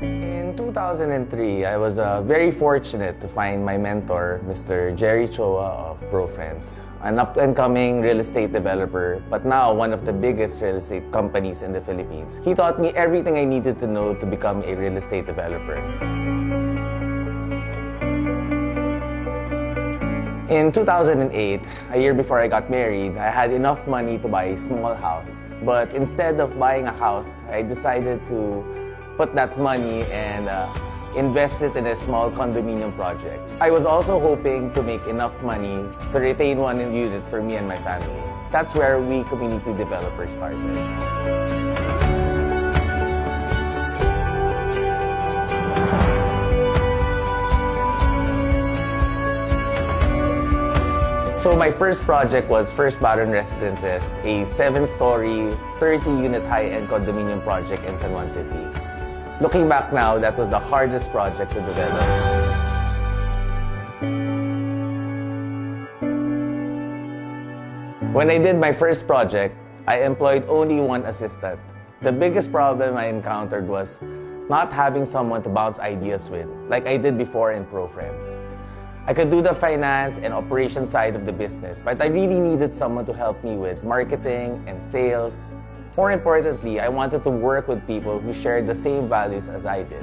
In 2003, I was very fortunate to find my mentor, Mr. Jerry Choa of ProFriends, an up-and-coming real estate developer, but now one of the biggest real estate companies in the Philippines. He taught me everything I needed to know to become a real estate developer. In 2008, a year before I got married, I had enough money to buy a small house. But instead of buying a house, I decided to put that money and invest it in a small condominium project. I was also hoping to make enough money to retain one unit for me and my family. That's where we community developers started. So my first project was First Baron Residences, a 7-story, 30-unit high-end condominium project in San Juan City. Looking back now, that was the hardest project to develop. When I did my first project, I employed only one assistant. The biggest problem I encountered was not having someone to bounce ideas with, like I did before in ProFriends. I could do the finance and operation side of the business, but I really needed someone to help me with marketing and sales. More importantly, I wanted to work with people who shared the same values as I did.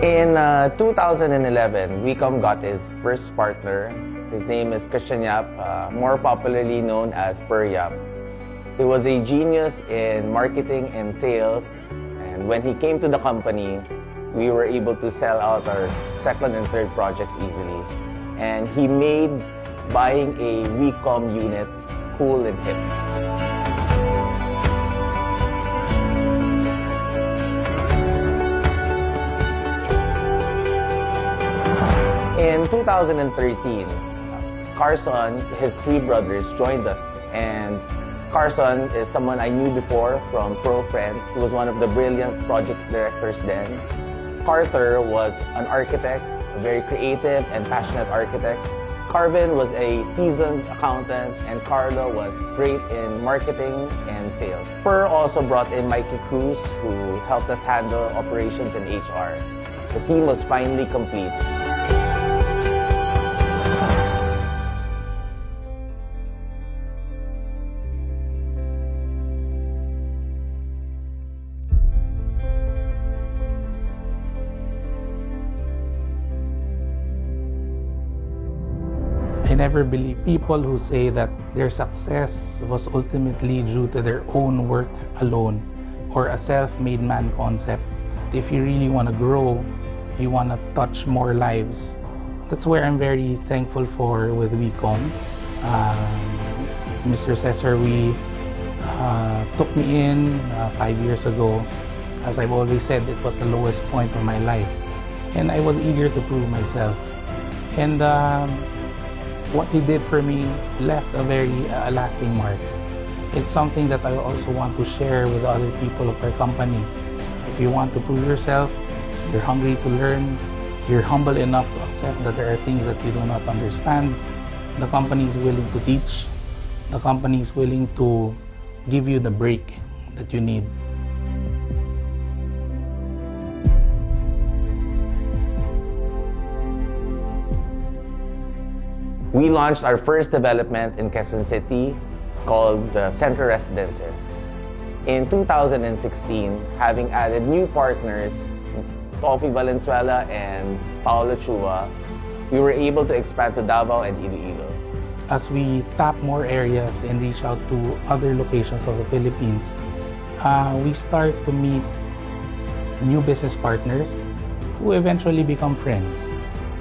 In 2011, WeeComm got his first partner. His name is Christian Yap, more popularly known as Per Yap. He was a genius in marketing and sales, and when he came to the company, we were able to sell out our second and third projects easily. And he made buying a WeeComm unit cool and hip. In 2013, Carson, his 3 brothers, joined us, and Carson is someone I knew before from ProFriends. He was one of the brilliant project directors then. Carter was an architect, a very creative and passionate architect. Carvin was a seasoned accountant, and Carlo was great in marketing and sales. Per also brought in Mikey Cruz, who helped us handle operations and HR. The team was finally complete. I never believe people who say that their success was ultimately due to their own work alone or a self-made man concept. If you really want to grow, you want to touch more lives. That's where I'm very thankful for with WeeComm. Mr. Cesar took me in 5 years ago. As I've always said, it was the lowest point of my life. And I was eager to prove myself. And what he did for me left a very lasting mark. It's something that I also want to share with other people of our company. If you want to prove yourself, you're hungry to learn, you're humble enough to accept that there are things that you do not understand, the company is willing to teach, the company is willing to give you the break that you need. We launched our first development in Quezon City called the Center Residences. In 2016, having added new partners, Toffee Valenzuela and Paolo Chua, we were able to expand to Davao and Iloilo. As we tap more areas and reach out to other locations of the Philippines, we start to meet new business partners who eventually become friends.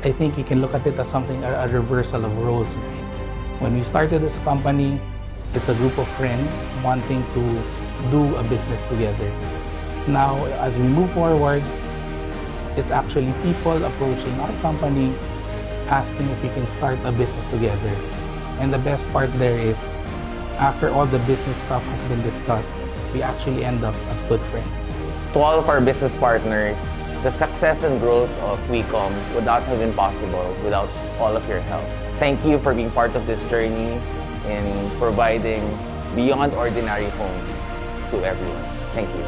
I think you can look at it as something, a reversal of roles. Right? When we started this company, it's a group of friends wanting to do a business together. Now, as we move forward, it's actually people approaching our company, asking if we can start a business together. And the best part there is, after all the business stuff has been discussed, we actually end up as good friends. To all of our business partners, the success and growth of WeeComm would not have been possible without all of your help. Thank you for being part of this journey in providing beyond ordinary homes to everyone. Thank you.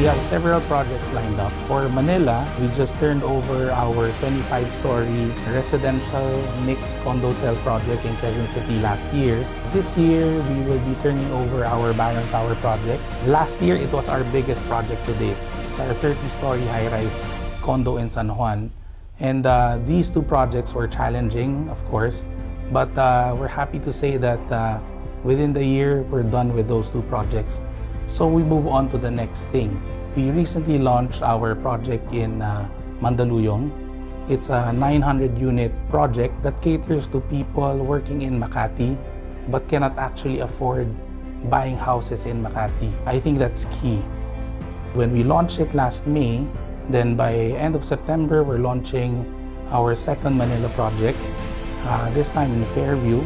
We have several projects lined up. For Manila, we just turned over our 25-story residential mixed condo-tel project in Quezon City last year. This year, we will be turning over our Barron Tower project. Last year, it was our biggest project to date. It's our 30-story high-rise condo in San Juan. And these two projects were challenging, of course, but we're happy to say that within the year, we're done with those two projects. So we move on to the next thing. We recently launched our project in Mandaluyong. It's a 900-unit project that caters to people working in Makati but cannot actually afford buying houses in Makati. I think that's key. When we launched it last May, then by end of September, we're launching our second Manila project, this time in Fairview.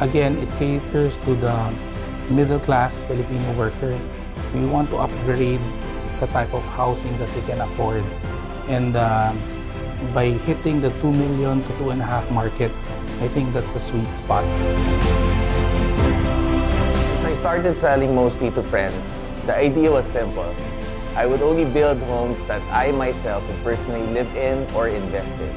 Again, it caters to the middle-class Filipino worker. We want to upgrade the type of housing that they can afford. And by hitting the 2 million to 2.5 market, I think that's a sweet spot. Since I started selling mostly to friends, the idea was simple. I would only build homes that I myself would personally live in or invest in.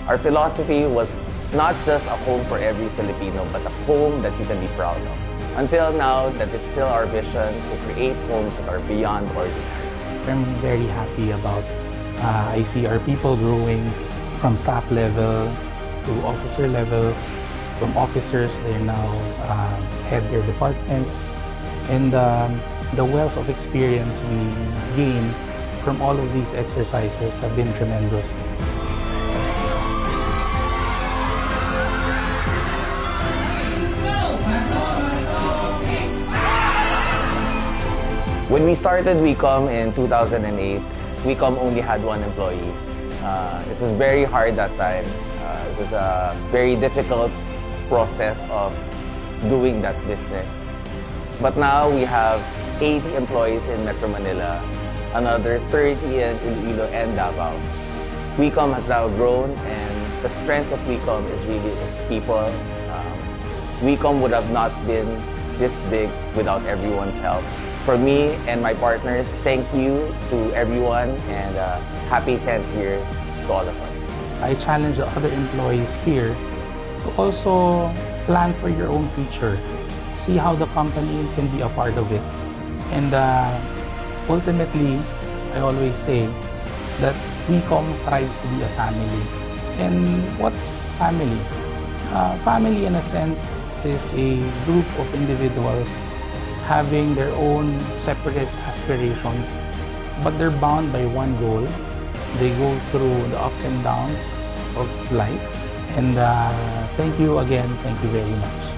Our philosophy was not just a home for every Filipino, but a home that you can be proud of. Until now, that is still our vision to create homes that are beyond ordinary. I'm very happy about, I see our people growing from staff level to officer level. From officers, they now head their departments. And the wealth of experience we gain from all of these exercises have been tremendous. When we started WeeComm in 2008, WeeComm only had one employee. It was very hard that time. It was a very difficult process of doing that business. But now we have 80 employees in Metro Manila, another 30 in Iloilo and Davao. WeeComm has now grown, and the strength of WeeComm is really its people. WeeComm would have not been this big without everyone's help. For me and my partners, thank you to everyone, and happy 10th year to all of us. I challenge the other employees here to also plan for your own future. See how the company can be a part of it. And ultimately, I always say that WeeComm thrives to be a family. And what's family? Family, in a sense, is a group of individuals having their own separate aspirations, but they're bound by one goal. They go through the ups and downs of life. And thank you again. Thank you very much.